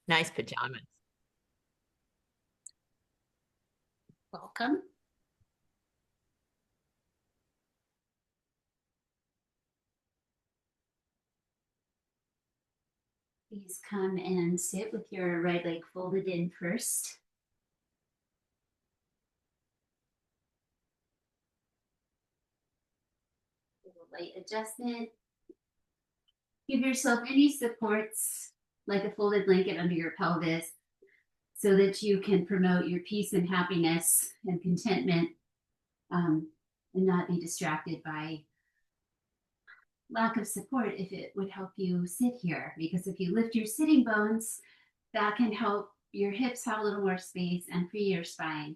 Nice pajamas. Welcome. Please come and sit with your right leg folded in first. A little light adjustment. Give yourself any supports like a folded blanket under your pelvis so that you can promote your peace and happiness and contentment and not be distracted by lack of support if it would help you sit here. Because if you lift your sitting bones, that can help your hips have a little more space and free your spine.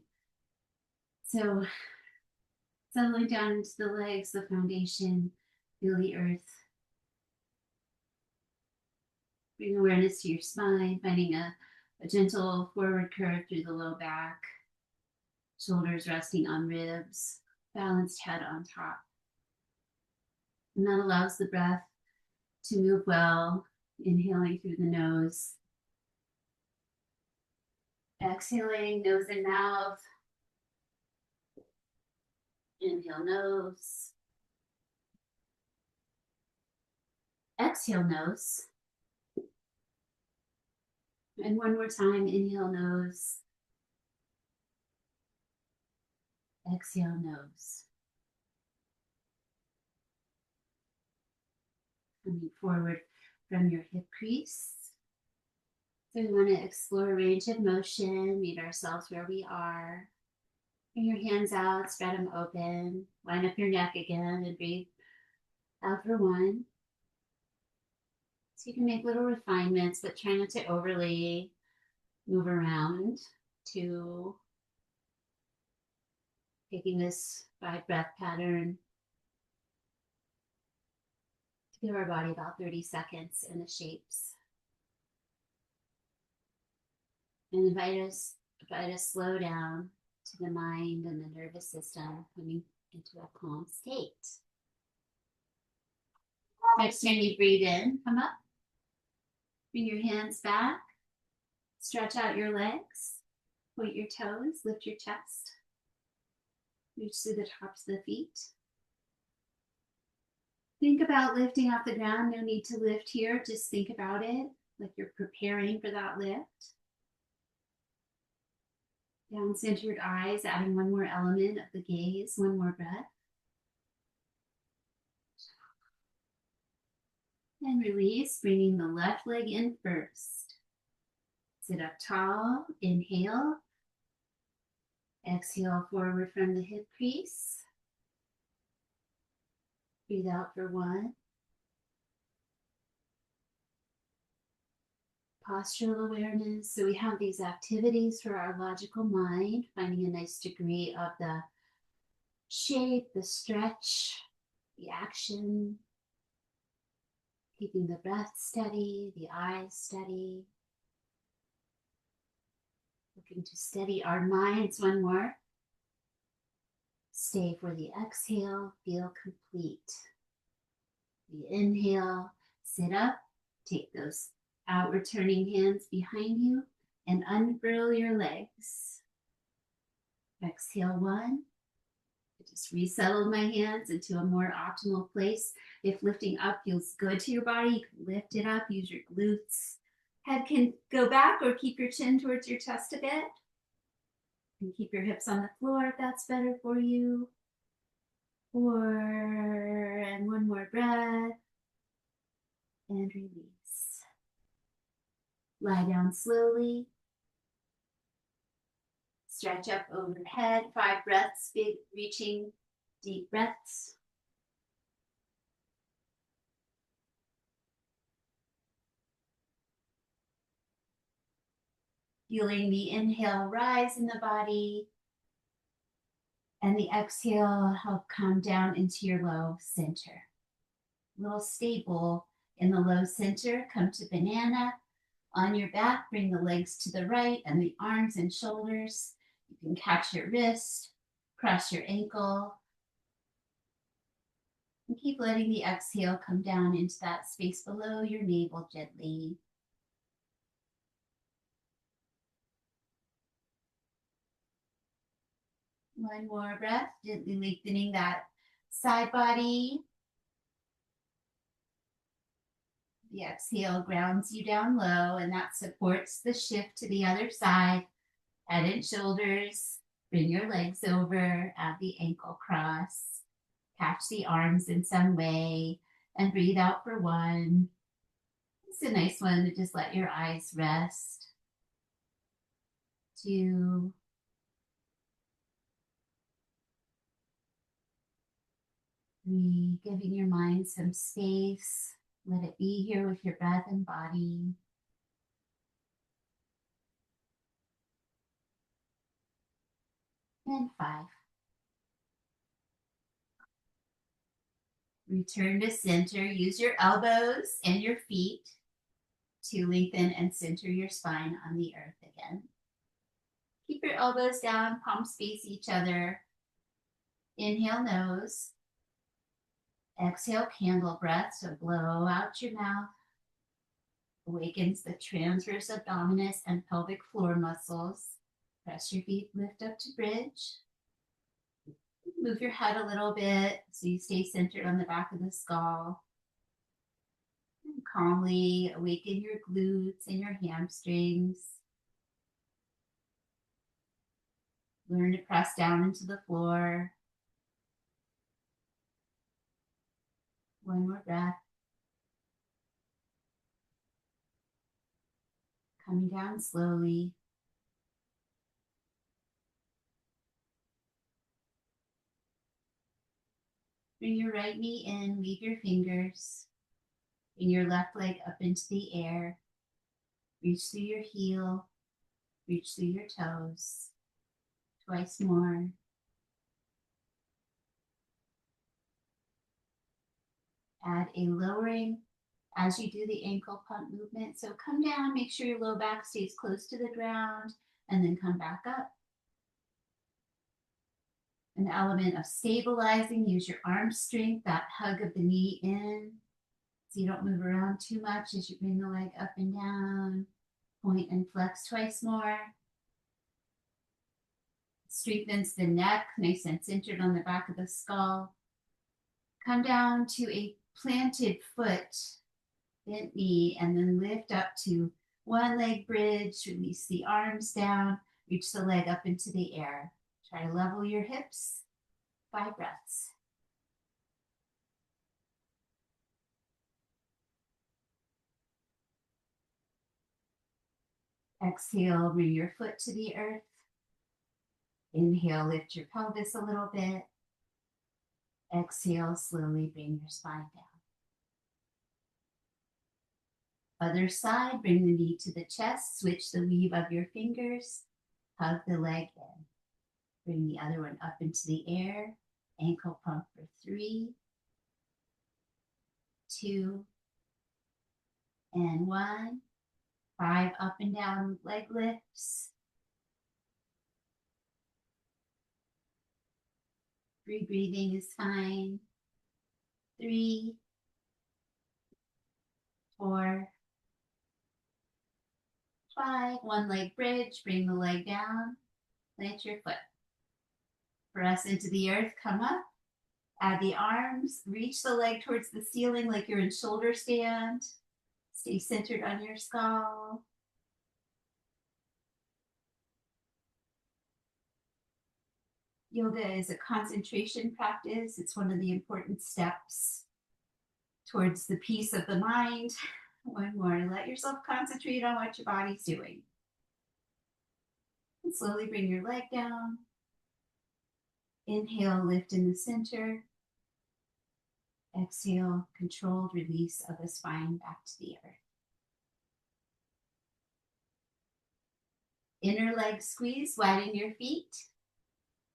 So settling down into the legs, the foundation, feel the earth. Bring awareness to your spine, finding a gentle forward curve through the low back, shoulders resting on ribs, balanced head on top. And that allows the breath to move well, inhaling through the nose, exhaling nose and mouth. Inhale nose, exhale nose. And one more time, inhale nose, exhale nose. Coming forward from your hip crease. So we want to explore a range of motion, meet ourselves where we are. Bring your hands out, spread them open, line up your neck again, and breathe out for one. So you can make little refinements, but try not to overly move around. Two. Taking this 5-breath pattern to give our body about 30 seconds in the shapes. And invite us to slow down to the mind and the nervous system, coming into a calm state. Next time you breathe in, come up. Bring your hands back. Stretch out your legs. Point your toes. Lift your chest. Reach through the tops of the feet. Think about lifting off the ground. No need to lift here. Just think about it like you're preparing for that lift. Down-centered eyes, adding one more element of the gaze. One more breath. And release, bringing the left leg in first. Sit up tall. Inhale. Exhale forward from the hip crease. Breathe out for one. Postural awareness. So we have these activities for our logical mind, finding a nice degree of the shape, the stretch, the action, keeping the breath steady, the eyes steady. Looking to steady our minds. One more. Stay for the exhale, feel complete. The inhale, sit up, take those outward turning hands behind you and unfurl your legs. Exhale one. I just resettled my hands into a more optimal place. If lifting up feels good to your body, you can lift it up, use your glutes. Head can go back or keep your chin towards your chest a bit. And keep your hips on the floor if that's better for you. And one more breath. And release. Lie down slowly. Stretch up overhead. 5 breaths, big reaching deep breaths. Feeling the inhale rise in the body and the exhale help come down into your low center. A little stable in the low center. Come to banana. On your back, bring the legs to the right and the arms and shoulders. You can catch your wrist, cross your ankle, and keep letting the exhale come down into that space below your navel gently. One more breath, gently lengthening that side body. The exhale grounds you down low, and that supports the shift to the other side. Head and shoulders. Bring your legs over. Add the ankle cross. Catch the arms in some way, and breathe out for one. It's a nice one to just let your eyes rest. 2. Giving your mind some space. Let it be here with your breath and body. And 5. Return to center. Use your elbows and your feet to lengthen and center your spine on the earth again. Keep your elbows down, palms face each other. Inhale, nose. Exhale, candle breath, so blow out your mouth. Awakens the transverse abdominis and pelvic floor muscles. Press your feet, lift up to bridge. Move your head a little bit so you stay centered on the back of the skull. And calmly awaken your glutes and your hamstrings. Learn to press down into the floor. One more breath. Coming down slowly. Bring your right knee in, weave your fingers. Bring your left leg up into the air. Reach through your heel. Reach through your toes. Twice more. Add a lowering as you do the ankle pump movement. So come down, make sure your low back stays close to the ground, and then come back up. An element of stabilizing, use your arm strength, that hug of the knee in, so you don't move around too much as you bring the leg up and down. Point and flex twice more. Strengthens the neck, nice and centered on the back of the skull. Come down to a planted foot, bent knee, and then lift up to one leg bridge, release the arms down, reach the leg up into the air. Try to level your hips. 5 breaths. Exhale, bring your foot to the earth. Inhale, lift your pelvis a little bit. Exhale, slowly bring your spine down. Other side, bring the knee to the chest, switch the weave of your fingers, hug the leg in. Bring the other one up into the air, ankle pump for 3, 2, and 1. 5 up and down leg lifts. 3 breathing is fine. 3, 4, 5. One leg bridge, bring the leg down, plant your foot. Press into the earth, come up. Add the arms, reach the leg towards the ceiling like you're in shoulder stand. Stay centered on your skull. Yoga is a concentration practice. It's one of the important steps towards the peace of the mind. One more. Let yourself concentrate on what your body's doing. And slowly bring your leg down. Inhale, lift in the center. Exhale, controlled release of the spine back to the earth. Inner leg squeeze, widen your feet.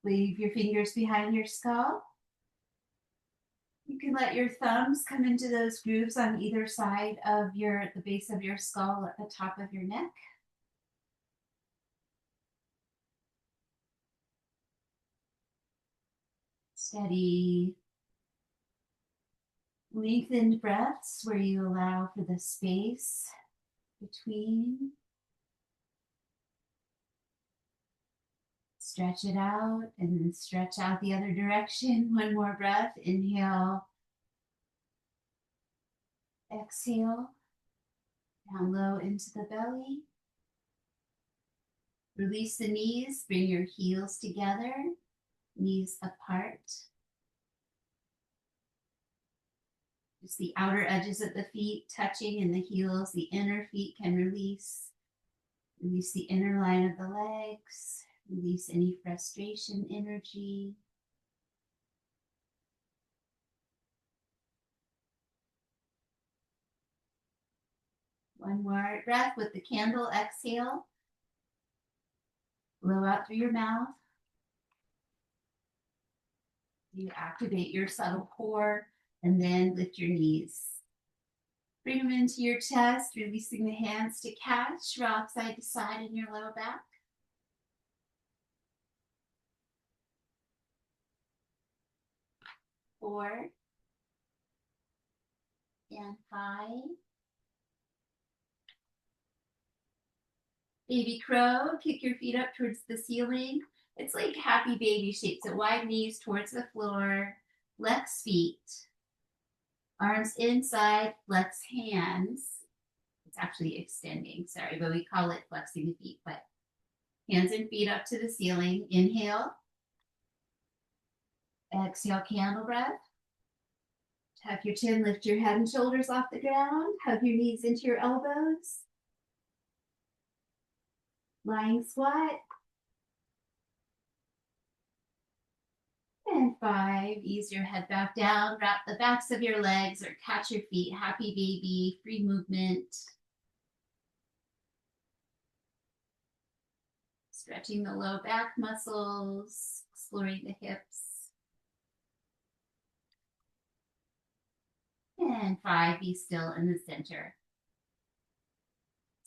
Leave your fingers behind your skull. You can let your thumbs come into those grooves on either side of the base of your skull at the top of your neck. Steady, lengthened breaths where you allow for the space between. Stretch it out and then stretch out the other direction. One more breath. Inhale. Exhale. Down low into the belly. Release the knees. Bring your heels together. Knees apart. Just the outer edges of the feet touching and the heels. The inner feet can release. Release the inner line of the legs. Release any frustration energy. One more breath with the candle. Exhale. Blow out through your mouth. You activate your subtle core and then lift your knees. Bring them into your chest, releasing the hands to catch. Rock side to side in your lower back. 4 and 5. Baby crow, kick your feet up towards the ceiling. It's like happy baby shape. So wide knees towards the floor. Flex feet. Arms inside, flex hands. It's actually extending, sorry, but we call it flexing the feet. But hands and feet up to the ceiling. Inhale. Exhale, candle breath. Tuck your chin, lift your head and shoulders off the ground. Hug your knees into your elbows. Lying squat. And 5, ease your head back down. Wrap the backs of your legs or catch your feet. Happy baby, free movement. Stretching the low back muscles, exploring the hips. And 5, be still in the center.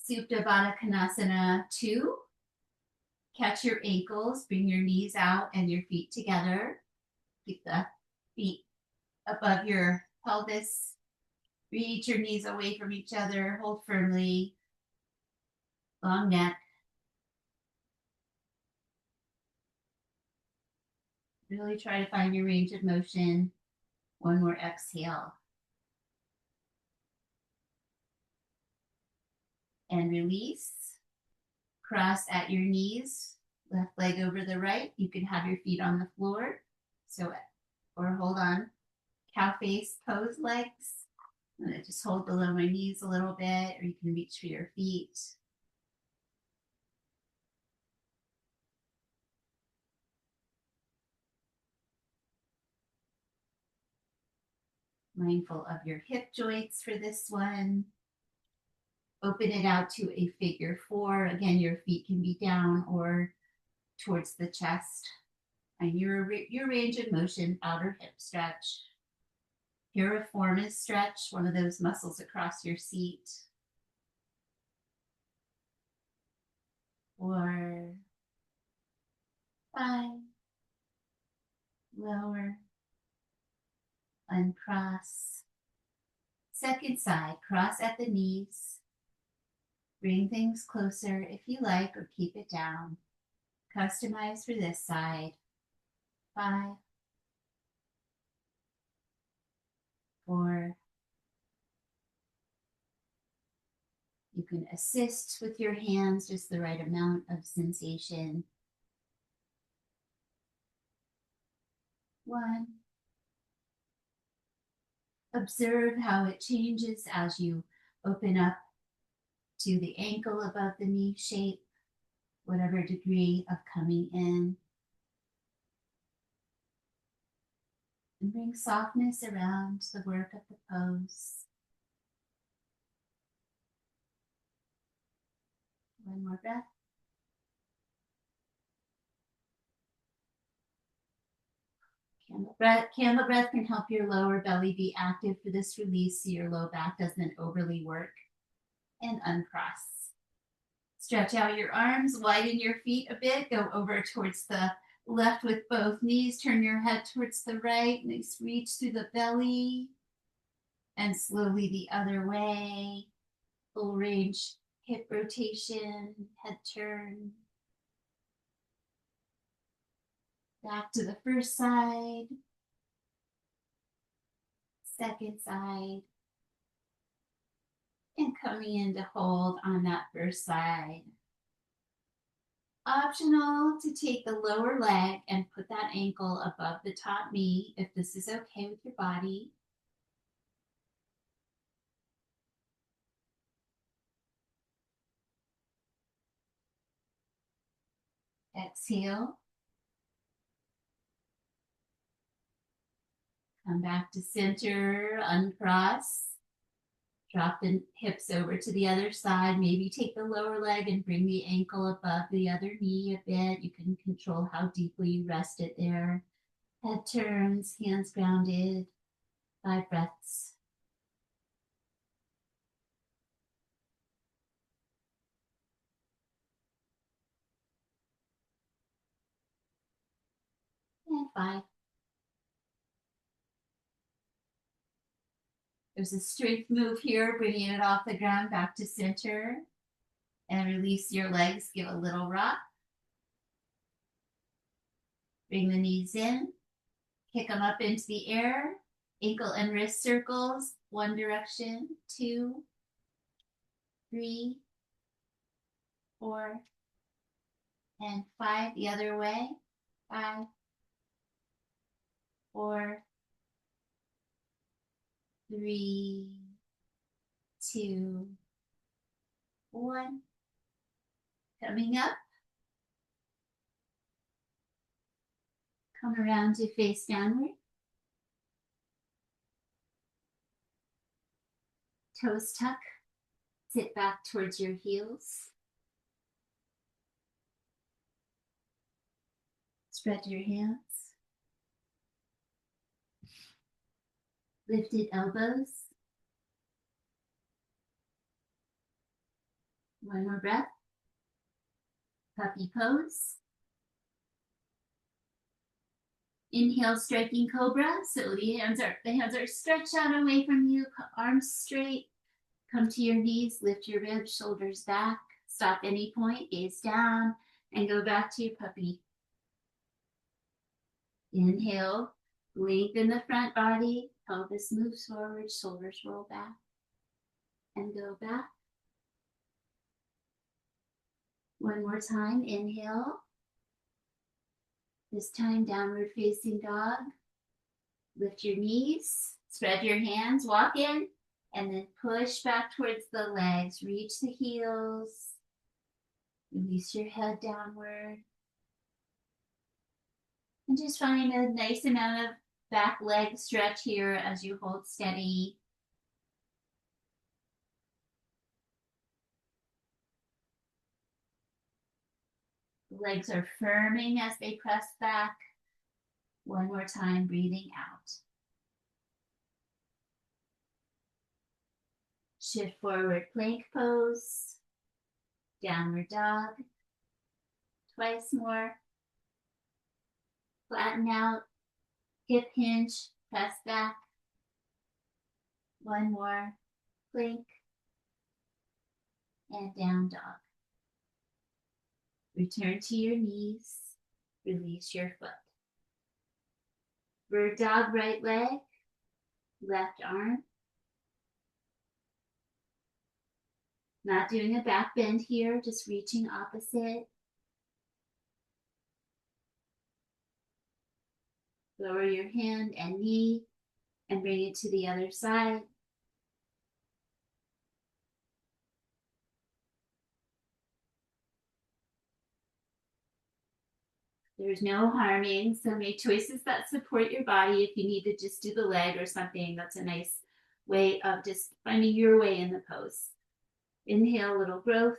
Supta Baddha Konasana 2. Catch your ankles, bring your knees out and your feet together. Keep the feet above your pelvis. Reach your knees away from each other. Hold firmly. Long neck. Really try to find your range of motion. One more exhale. And release. Cross at your knees. Left leg over the right. You can have your feet on the floor. Or hold on. Cow face pose legs. I'm going to just hold below my knees a little bit, or you can reach for your feet. Mindful of your hip joints for this one. Open it out to a figure 4. Again, your feet can be down or towards the chest. And your range of motion, outer hip stretch. Piriformis stretch, one of those muscles across your seat. 4, 5. Lower. Uncross. Second side, cross at the knees. Bring things closer if you like, or keep it down. Customize for this side. 5, 4. You can assist with your hands, just the right amount of sensation. 1. Observe how it changes as you open up to the ankle above the knee shape, whatever degree of coming in. And bring softness around the work of the pose. One more breath. Candle breath can help your lower belly be active for this release so your low back doesn't overly work. And uncross. Stretch out your arms, widen your feet a bit, go over towards the left with both knees, turn your head towards the right, nice reach through the belly, and slowly the other way. Full range hip rotation, head turn. Back to the first side, second side, and coming into hold on that first side. Optional to take the lower leg and put that ankle above the top knee if this is okay with your body. Exhale. Come back to center, uncross. Drop the hips over to the other side. Maybe take the lower leg and bring the ankle above the other knee a bit. You can control how deeply you rest it there. Head turns, hands grounded. 5 breaths. And 5. There's a strength move here, bringing it off the ground back to center. And release your legs, give a little rock. Bring the knees in, kick them up into the air. Ankle and wrist circles, 1 direction, 2, 3, 4, and 5 the other way. 5, 4, 3, 2, 1. Coming up. Come around to face downward. Toes tuck. Sit back towards your heels. Spread your hands. Lifted elbows. 1 more breath. Puppy pose. Inhale, striking cobra. So the hands are stretched out away from you, arms straight. Come to your knees, lift your ribs, shoulders back. Stop any point, gaze down, and go back to your puppy. Inhale, lengthen the front body, pelvis moves forward, shoulders roll back, and go back. 1 more time, inhale. This time, downward facing dog. Lift your knees, spread your hands, walk in, and then push back towards the legs. Reach the heels. Release your head downward. And just find a nice amount of back leg stretch here as you hold steady. The legs are firming as they press back. 1 more time, breathing out. Shift forward, plank pose. Downward dog. Twice more. Flatten out. Hip hinge, press back. 1 more. Plank. And down dog. Return to your knees. Release your foot. Bird dog, right leg. Left arm. Not doing a back bend here, just reaching opposite. Lower your hand and knee and bring it to the other side. There's no harming, so make choices that support your body. If you need to just do the leg or something, that's a nice way of just finding your way in the pose. Inhale, little growth.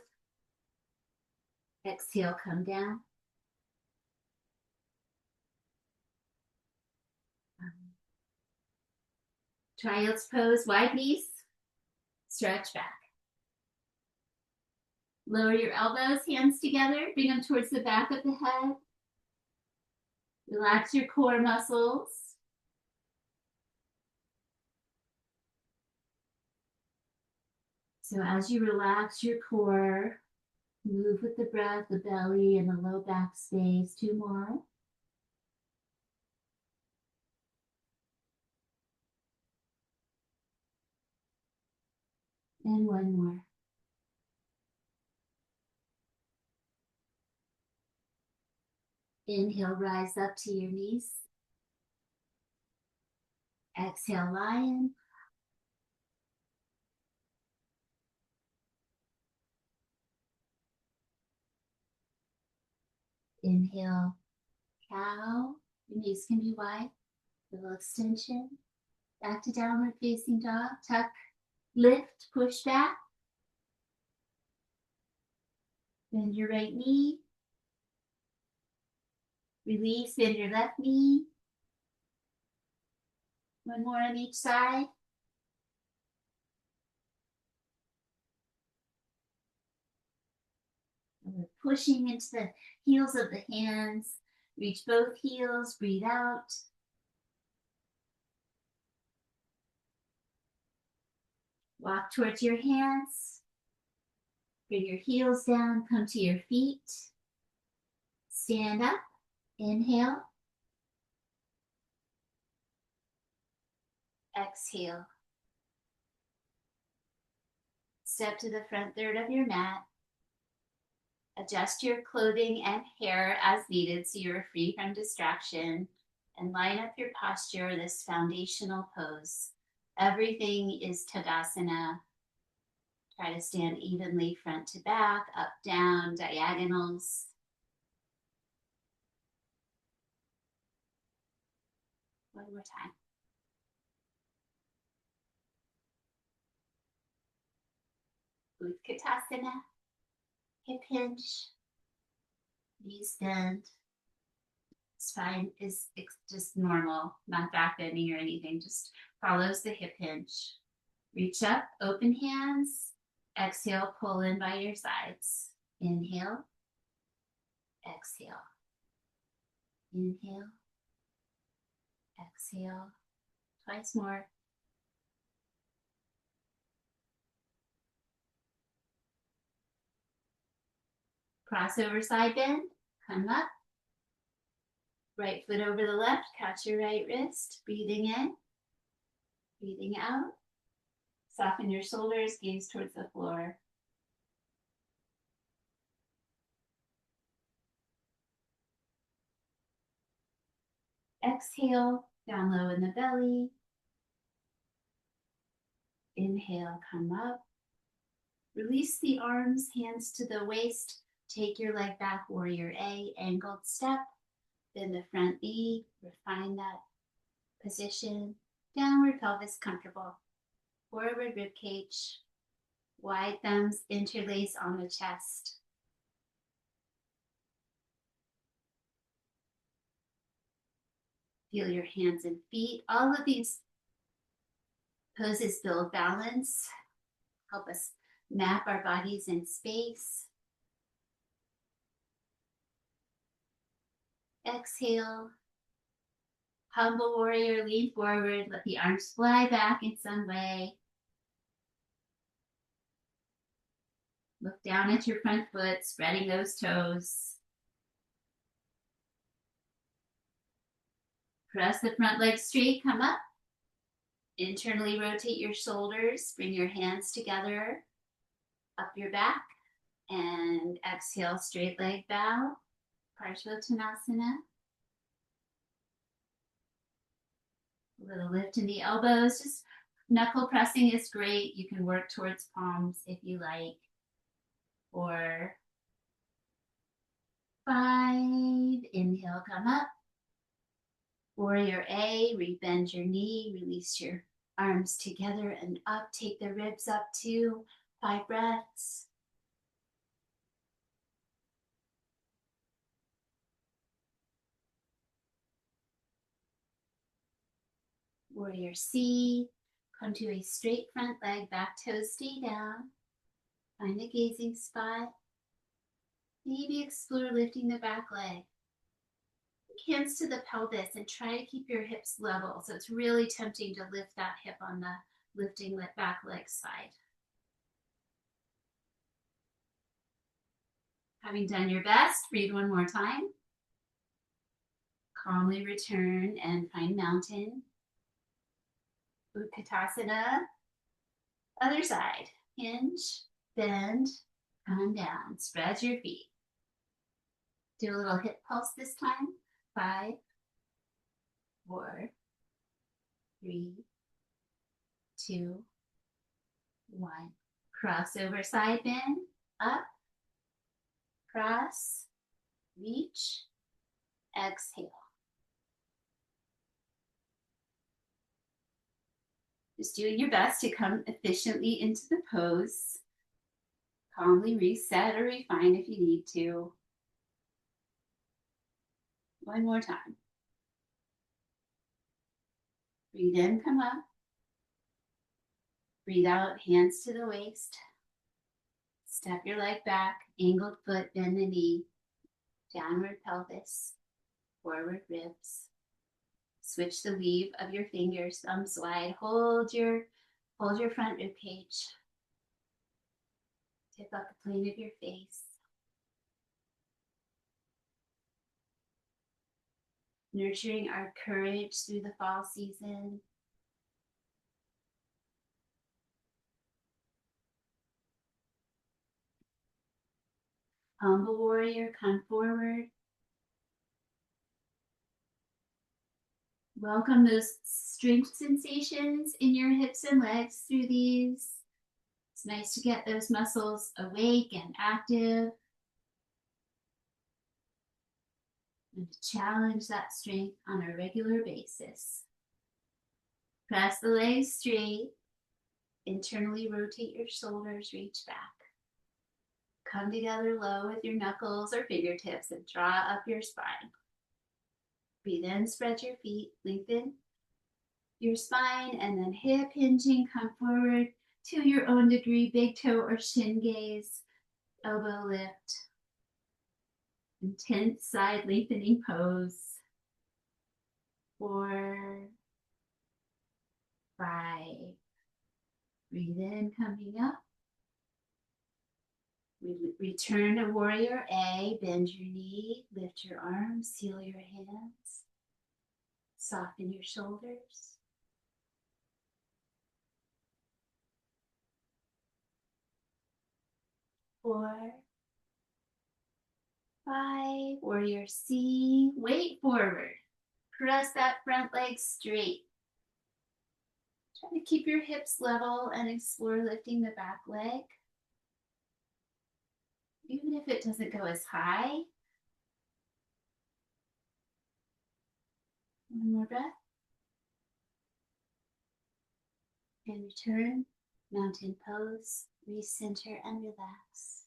Exhale, come down. Child's pose, wide knees. Stretch back. Lower your elbows, hands together. Bring them towards the back of the head. Relax your core muscles. So as you relax your core, move with the breath, the belly, and the low back stays. 2 more. And one more. Inhale, rise up to your knees. Exhale, lion. Inhale, cow. Your knees can be wide. Little extension. Back to downward facing dog. Tuck, lift, push back. Bend your right knee. Release, bend your left knee. One more on each side. And we're pushing into the heels of the hands. Reach both heels, breathe out. Walk towards your hands. Bring your heels down, come to your feet. Stand up, inhale. Exhale. Step to the front third of your mat. Adjust your clothing and hair as needed so you're free from distraction. And line up your posture, this foundational pose. Everything is Tadasana. Try to stand evenly front to back, up, down, diagonals. One more time. Utkatasana. Hip hinge. Knees bend. Spine is just normal, not back bending or anything, just follows the hip hinge. Reach up, open hands. Exhale, pull in by your sides. Inhale. Exhale. Inhale. Exhale. Twice more. Crossover side bend. Come up. Right foot over the left. Catch your right wrist. Breathing in. Breathing out. Soften your shoulders. Gaze towards the floor. Exhale. Down low in the belly. Inhale. Come up. Release the arms, hands to the waist. Take your leg back, warrior A, angled step. Then the front knee, refine that position. Downward pelvis comfortable. Forward rib cage. Wide thumbs interlace on the chest. Feel your hands and feet. All of these poses build balance, help us map our bodies in space. Exhale. Humble warrior, lean forward, let the arms fly back in some way. Look down at your front foot, spreading those toes. Press the front leg straight, come up. Internally rotate your shoulders, bring your hands together, up your back, and exhale, straight leg bow, purvottanasana. A little lift in the elbows, just knuckle pressing is great. You can work towards palms if you like. 4, 5, inhale, come up. Warrior A, rebend your knee, release your arms together and up, take the ribs up 2, 5 breaths. Warrior C, come to a straight front leg, back toes stay down. Find a gazing spot. Maybe explore lifting the back leg. Hands to the pelvis and try to keep your hips level. So it's really tempting to lift that hip on the lifting back leg side. Having done your best, breathe one more time. Calmly return and find mountain. Utkatasana. Other side. Hinge, bend, come down. Spread your feet. Do a little hip pulse this time. 5, 4, 3, 2, 1. Crossover side bend. Up, cross, reach, exhale. Just doing your best to come efficiently into the pose. Calmly reset or refine if you need to. One more time. Breathe in, come up. Breathe out, hands to the waist. Step your leg back, angled foot, bend the knee. Downward pelvis, forward ribs. Switch the weave of your fingers, thumbs wide. Hold your front rib cage. Tip up the plane of your face. Nurturing our courage through the fall season. Humble warrior, come forward. Welcome those strength sensations in your hips and legs through these. It's nice to get those muscles awake and active. And to challenge that strength on a regular basis. Press the legs straight. Internally rotate your shoulders, reach back. Come together low with your knuckles or fingertips and draw up your spine. Breathe in, spread your feet, lengthen your spine, and then hip hinging, come forward to your own degree, big toe or shin gaze, elbow lift. Intense side lengthening pose. 4, 5. Breathe in, coming up. Return to warrior A. Bend your knee, lift your arms, seal your hands. Soften your shoulders. 4, 5. Warrior C. Weight forward. Press that front leg straight. Try to keep your hips level and explore lifting the back leg. Even if it doesn't go as high. One more breath. And return, mountain pose, recenter and relax.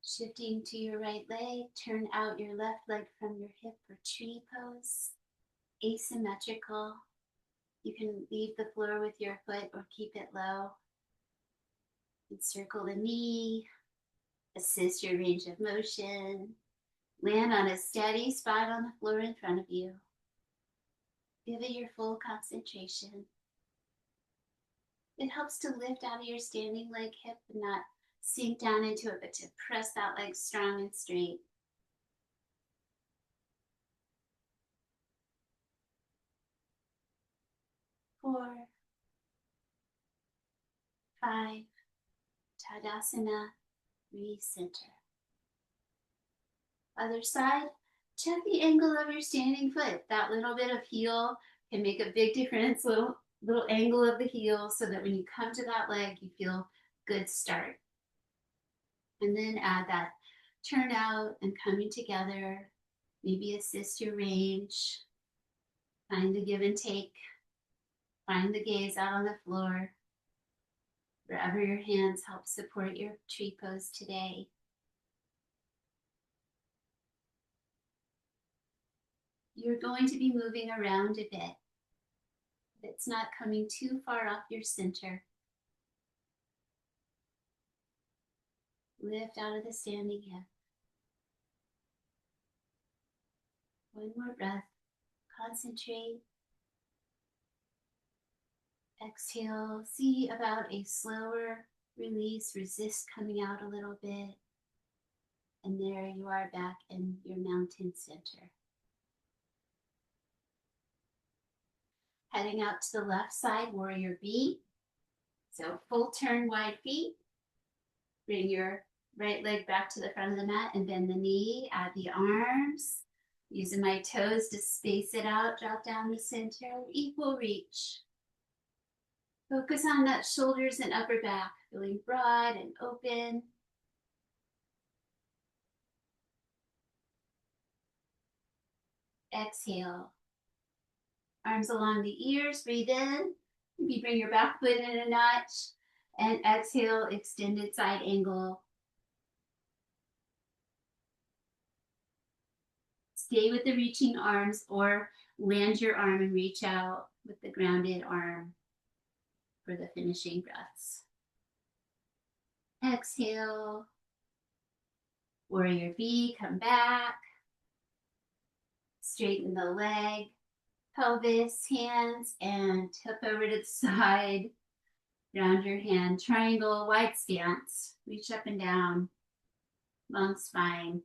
Shifting to your right leg, turn out your left leg from your hip for tree pose. Asymmetrical. You can leave the floor with your foot or keep it low. Encircle the knee. Assist your range of motion. Land on a steady spot on the floor in front of you. Give it your full concentration. It helps to lift out of your standing leg hip and not sink down into it, but to press that leg strong and straight. 4, 5, Tadasana, recenter. Other side, check the angle of your standing foot. That little bit of heel can make a big difference, little angle of the heel, so that when you come to that leg, you feel good start. And then add that turn out and coming together. Maybe assist your range. Find the give and take. Find the gaze out on the floor. Wherever your hands help support your tree pose today. You're going to be moving around a bit. It's not coming too far off your center. Lift out of the standing hip. One more breath. Concentrate. Exhale. See about a slower release. Resist coming out a little bit. And there you are back in your mountain center. Heading out to the left side, warrior B. So full turn, wide feet. Bring your right leg back to the front of the mat and bend the knee. Add the arms. Using my toes to space it out, drop down the center, equal reach. Focus on that shoulders and upper back, feeling broad and open. Exhale. Arms along the ears, breathe in. Maybe bring your back foot in a notch. And exhale, extended side angle. Stay with the reaching arms or land your arm and reach out with the grounded arm for the finishing breaths. Exhale. Warrior B, come back. Straighten the leg, pelvis, hands, and hip over to the side. Round your hand, triangle, wide stance. Reach up and down, long spine.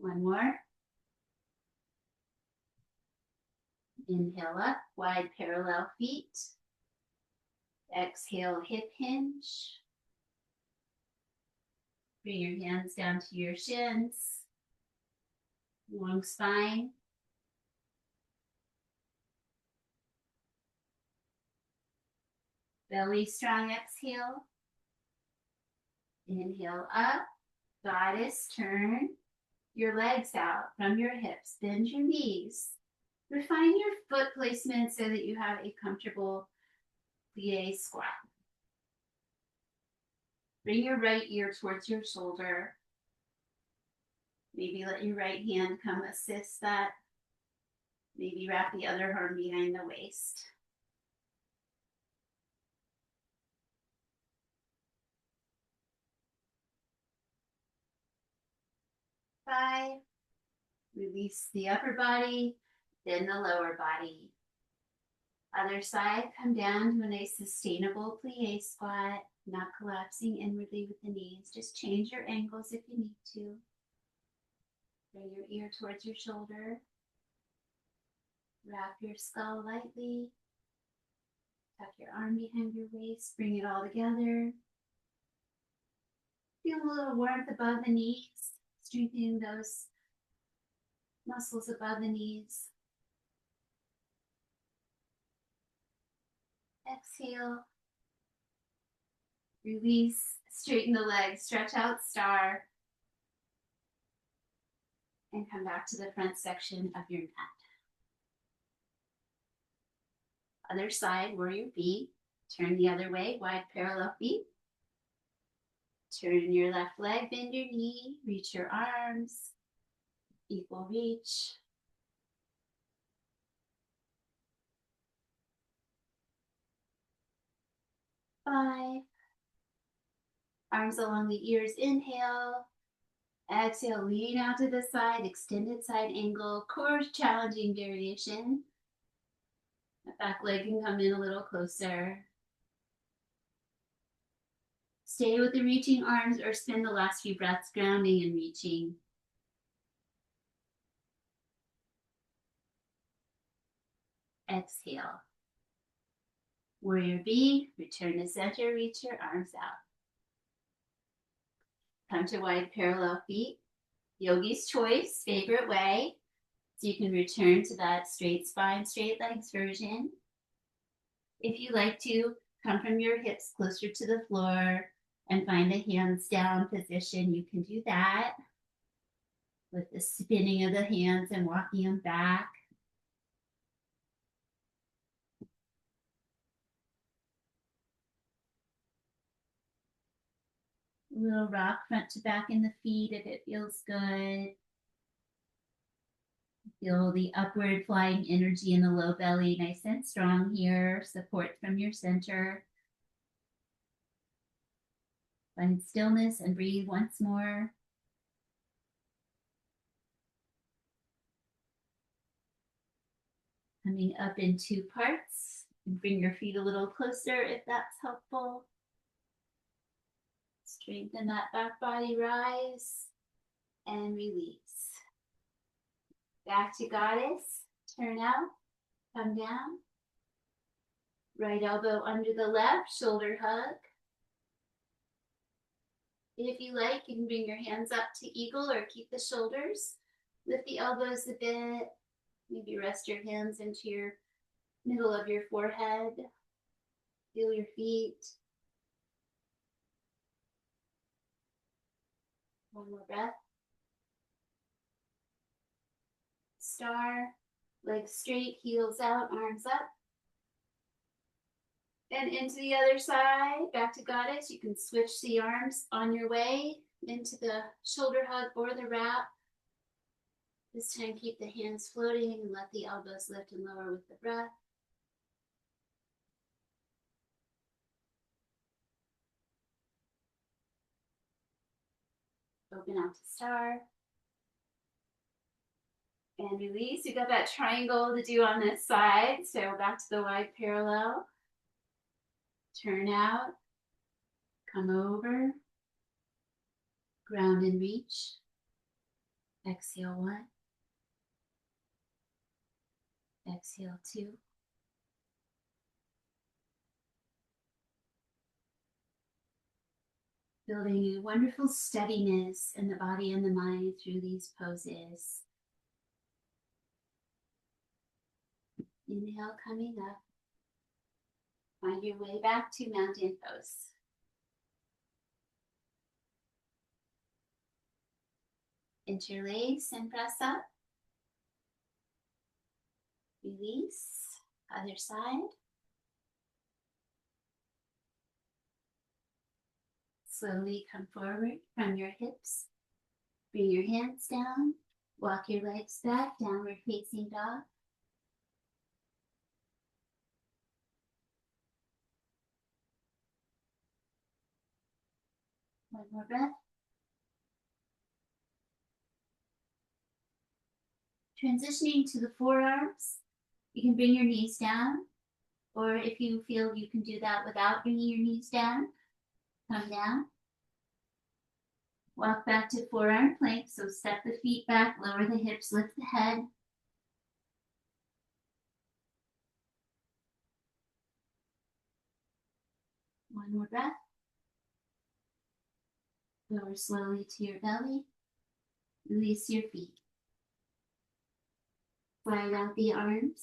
One more. Inhale up, wide parallel feet. Exhale, hip hinge. Bring your hands down to your shins. Long spine. Belly strong, exhale. Inhale up, goddess, turn your legs out from your hips. Bend your knees. Refine your foot placement so that you have a comfortable plie squat. Bring your right ear towards your shoulder. Maybe let your right hand come assist that. Maybe wrap the other arm behind the waist. 5. Release the upper body, then the lower body. Other side, come down to a nice sustainable plie squat, not collapsing inwardly with the knees. Just change your angles if you need to. Bring your ear towards your shoulder. Wrap your skull lightly. Tuck your arm behind your waist. Bring it all together. Feel a little warmth above the knees, strengthening those muscles above the knees. Exhale. Release, straighten the legs, stretch out star. And come back to the front section of your mat. Other side, warrior B. Turn the other way, wide parallel feet. Turn your left leg, bend your knee, reach your arms, equal reach. 5. Arms along the ears, inhale. Exhale, lean out to the side, extended side angle, core challenging variation. The back leg can come in a little closer. Stay with the reaching arms or spend the last few breaths grounding and reaching. Exhale. Warrior B, return to center, reach your arms out. Come to wide parallel feet. Yogi's choice, favorite way. So you can return to that straight spine, straight legs version. If you like to, come from your hips closer to the floor and find a hands down position, you can do that with the spinning of the hands and walking them back. A little rock front to back in the feet if it feels good. Feel the upward flying energy in the low belly, nice and strong here. Support from your center. Find stillness and breathe once more. Coming up in 2 parts. Bring your feet a little closer if that's helpful. Strengthen that back body, rise and release. Back to goddess. Turn out. Come down. Right elbow under the left. Shoulder hug. If you like, you can bring your hands up to eagle or keep the shoulders. Lift the elbows a bit. Maybe rest your hands into your middle of your forehead. Feel your feet. One more breath. Star. Legs straight, heels out, arms up. And into the other side, back to goddess. You can switch the arms on your way into the shoulder hug or the wrap. This time keep the hands floating and let the elbows lift and lower with the breath. Open out to star. And release. You got that triangle to do on this side. So back to the wide parallel. Turn out. Come over. Ground and reach. Exhale 1. Exhale 2. Building a wonderful steadiness in the body and the mind through these poses. Inhale, coming up. Find your way back to mountain pose. Interlace and press up. Release. Other side. Slowly come forward from your hips. Bring your hands down. Walk your legs back, downward facing dog. One more breath. Transitioning to the forearms, you can bring your knees down, or if you feel you can do that without bringing your knees down, come down. Walk back to forearm plank, so step the feet back, lower the hips, lift the head. One more breath. Lower slowly to your belly. Release your feet. Slide out the arms.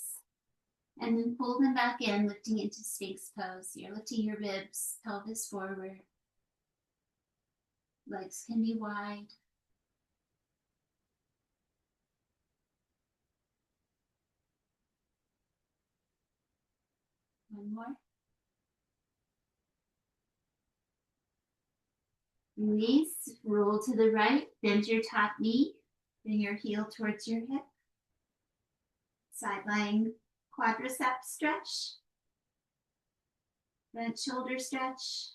And then pull them back in, lifting into Sphinx pose. You're lifting your ribs, pelvis forward. Legs can be wide. One more. Release, roll to the right, bend your top knee, bring your heel towards your hip. Side lying quadricep stretch. Front shoulder stretch.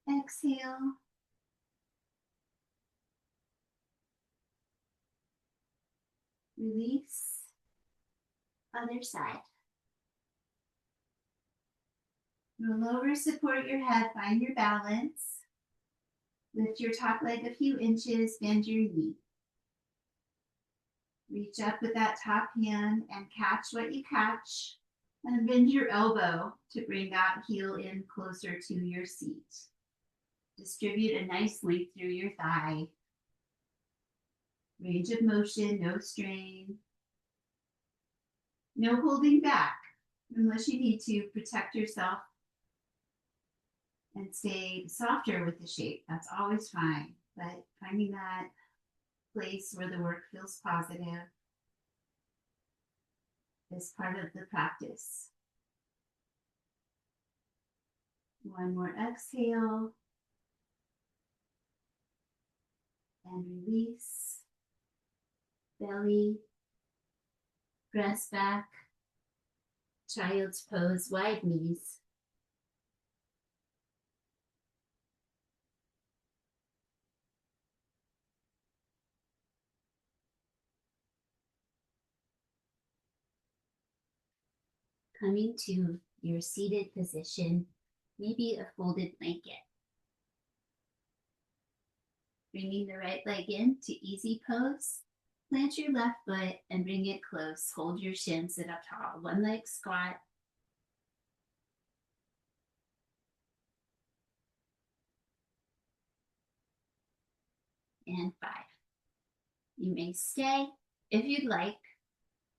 Exhale. Release. Other side. Roll over, support your head, find your balance. Lift your top leg a few inches, bend your knee. Reach up with that top hand and catch what you catch. And bend your elbow to bring that heel in closer to your seat. Distribute a nice length through your thigh. Range of motion, no strain. No holding back unless you need to protect yourself and stay softer with the shape. That's always fine, but finding that place where the work feels positive is part of the practice. One more exhale. And release. Belly. Press back. Child's pose, wide knees. Coming to your seated position, maybe a folded blanket. Bringing the right leg in to easy pose. Plant your left foot and bring it close. Hold your shin, sit up tall. One leg squat. And 5. You may stay if you'd like.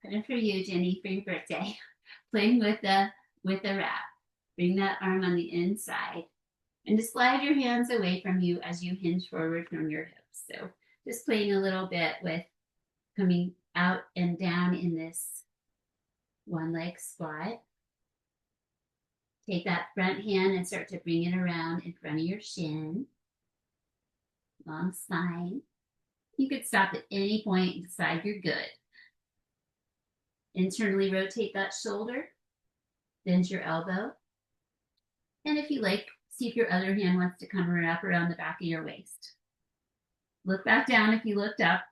Kind of for you, Jenny, for your birthday. Playing with the wrap. Bring that arm on the inside. And just slide your hands away from you as you hinge forward from your hips. So just playing a little bit with coming out and down in this one leg squat. Take that front hand and start to bring it around in front of your shin. Long spine. You could stop at any point and decide you're good. Internally rotate that shoulder. Bend your elbow. And if you like, see if your other hand wants to come up around the back of your waist. Look back down if you looked up.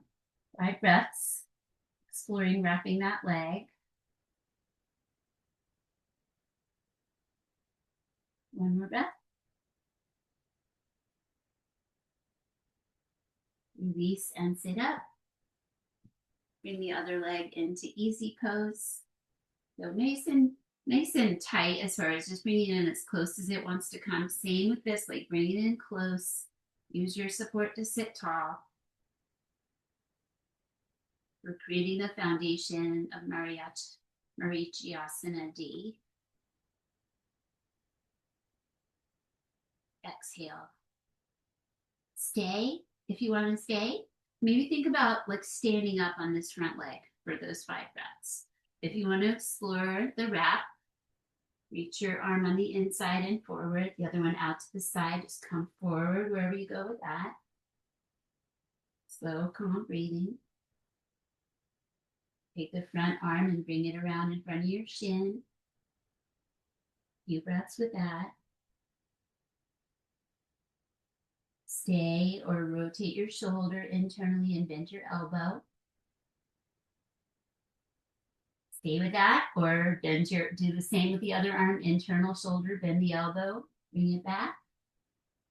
5 breaths. Exploring wrapping that leg. One more breath. Release and sit up. Bring the other leg into easy pose. So nice and tight as far as just bringing it in as close as it wants to come. Same with this, like bring it in close. Use your support to sit tall. We're creating the foundation of Mariciasana D. Exhale. Stay if you want to stay. Maybe think about like standing up on this front leg for those 5 breaths. If you want to explore the wrap, reach your arm on the inside and forward, the other one out to the side. Just come forward wherever you go with that. Slow, calm breathing. Take the front arm and bring it around in front of your shin. A few breaths with that. Stay or rotate your shoulder internally and bend your elbow. Stay with that, or do the same with the other arm, internal shoulder, bend the elbow, bring it back.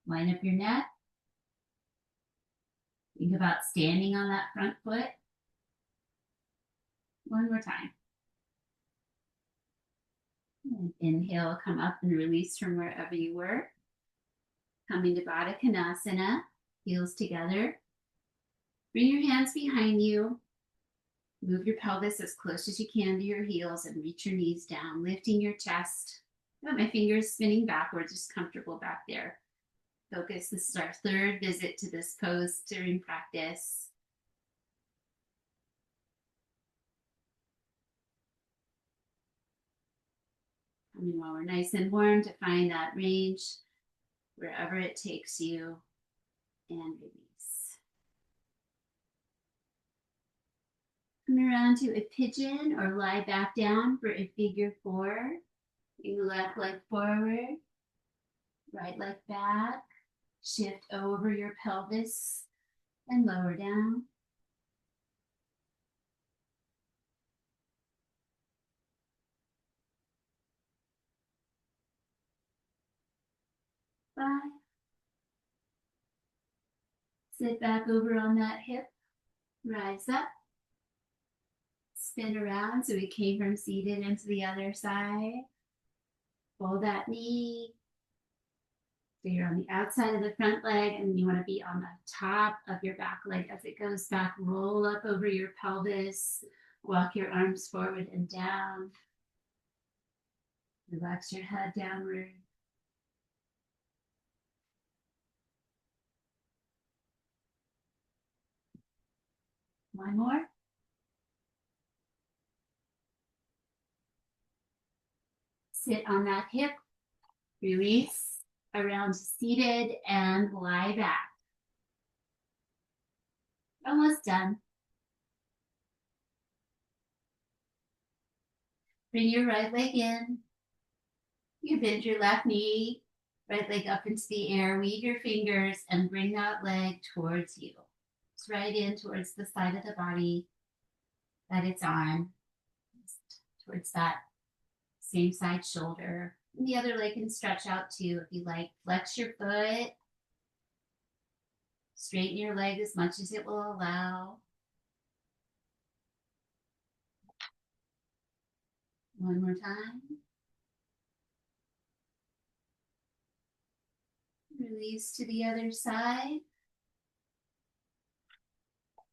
Line up your neck. Think about standing on that front foot. One more time. And inhale, come up and release from wherever you were. Coming to baddha konasana, heels together. Bring your hands behind you. Move your pelvis as close as you can to your heels and reach your knees down, lifting your chest. Oh, my fingers spinning backwards, just comfortable back there. Focus. This is our 3rd visit to this pose during practice. Coming while we're nice and warm to find that range wherever it takes you, and release. Come around to a pigeon or lie back down for a figure 4. Bring the left leg forward, right leg back. Shift over your pelvis and lower down. Five. Sit back over on that hip. Rise up. Spin around. So we came from seated into the other side. Fold that knee. So you're on the outside of the front leg and you want to be on the top of your back leg as it goes back. Roll up over your pelvis. Walk your arms forward and down. Relax your head downward. One more. Sit on that hip. Release around seated and lie back. Almost done. Bring your right leg in. You bend your left knee, right leg up into the air. Weave your fingers and bring that leg towards you. It's right in towards the side of the body that it's on, towards that same side shoulder. And the other leg can stretch out too if you like. Flex your foot. Straighten your leg as much as it will allow. One more time. Release to the other side.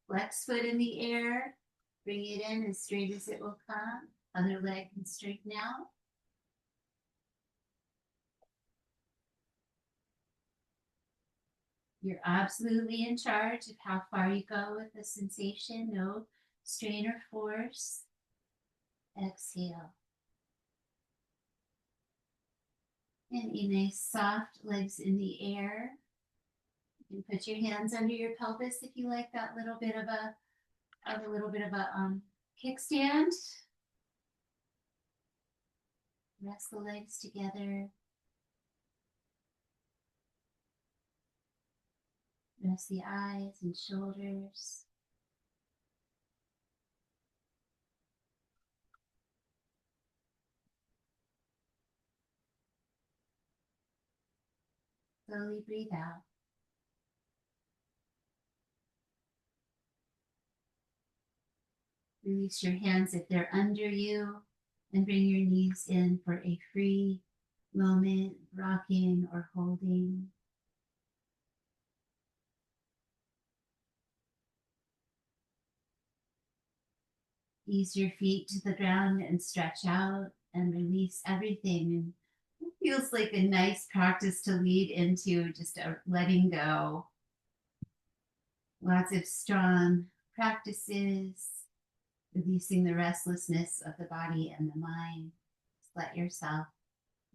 Flex foot in the air. Bring it in as straight as it will come. Other leg can straighten out. You're absolutely in charge of how far you go with the sensation. No strain or force. Exhale. And a nice soft legs in the air. You can put your hands under your pelvis if you like that little bit of a kickstand. Rest the legs together. Rest the eyes and shoulders. Slowly breathe out. Release your hands if they're under you and bring your knees in for a free moment, rocking or holding. Ease your feet to the ground and stretch out and release everything. And it feels like a nice practice to lead into just a letting go. Lots of strong practices, releasing the restlessness of the body and the mind. Just let yourself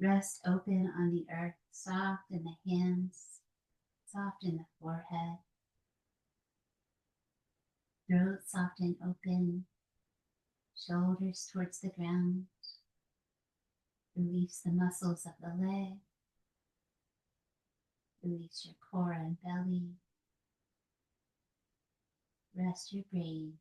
rest open on the earth, soft in the hands, soft in the forehead. Throat soft and open, shoulders towards the ground. Release the muscles of the leg. Release your core and belly. Rest your brain.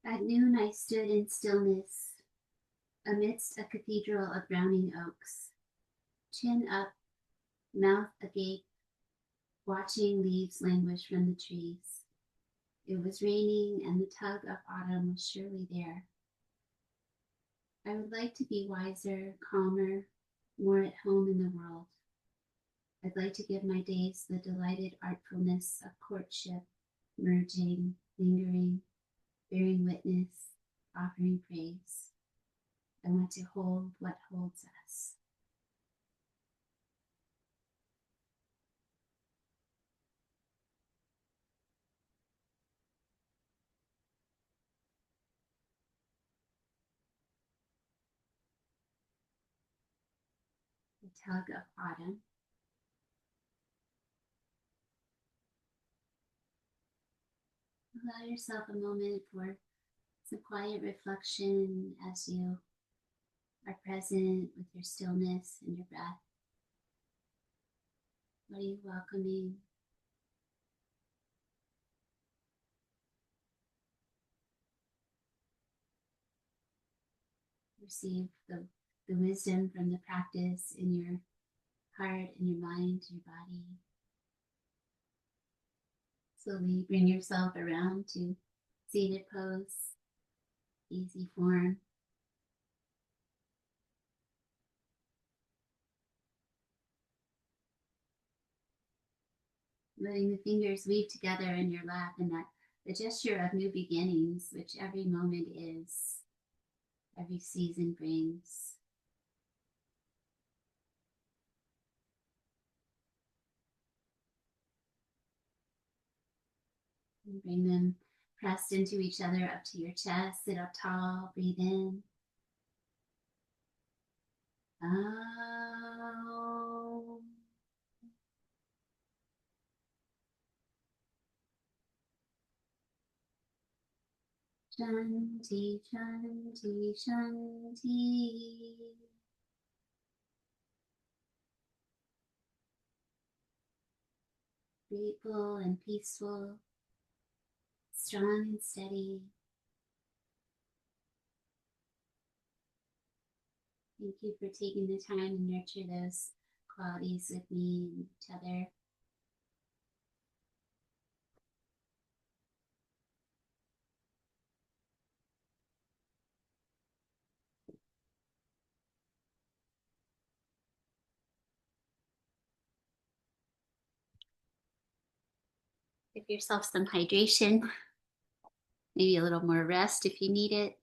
At noon I stood in stillness amidst a cathedral of browning oaks, chin up, mouth agape, watching leaves languish from the trees. It was raining and the tug of autumn was surely there. I would like to be wiser, calmer, more at home in the world. I'd like to give my days the delighted artfulness of courtship, merging, lingering, bearing witness, offering praise. I want to hold what holds us. The tug of autumn. Allow yourself a moment for some quiet reflection as you are present with your stillness and your breath. What are you welcoming receive the wisdom from the practice in your heart, in your mind, your body. Slowly bring yourself around to seated pose, easy form. Letting the fingers weave together in your lap in that the gesture of new beginnings, which every moment is, every season brings. And bring them pressed into each other up to your chest. Sit up tall, breathe in. Out. Shanti, Shanti, Shanti. Grateful and peaceful, strong and steady. Thank you for taking the time to nurture those qualities with me and each other. Give yourself some hydration, maybe a little more rest if you need it.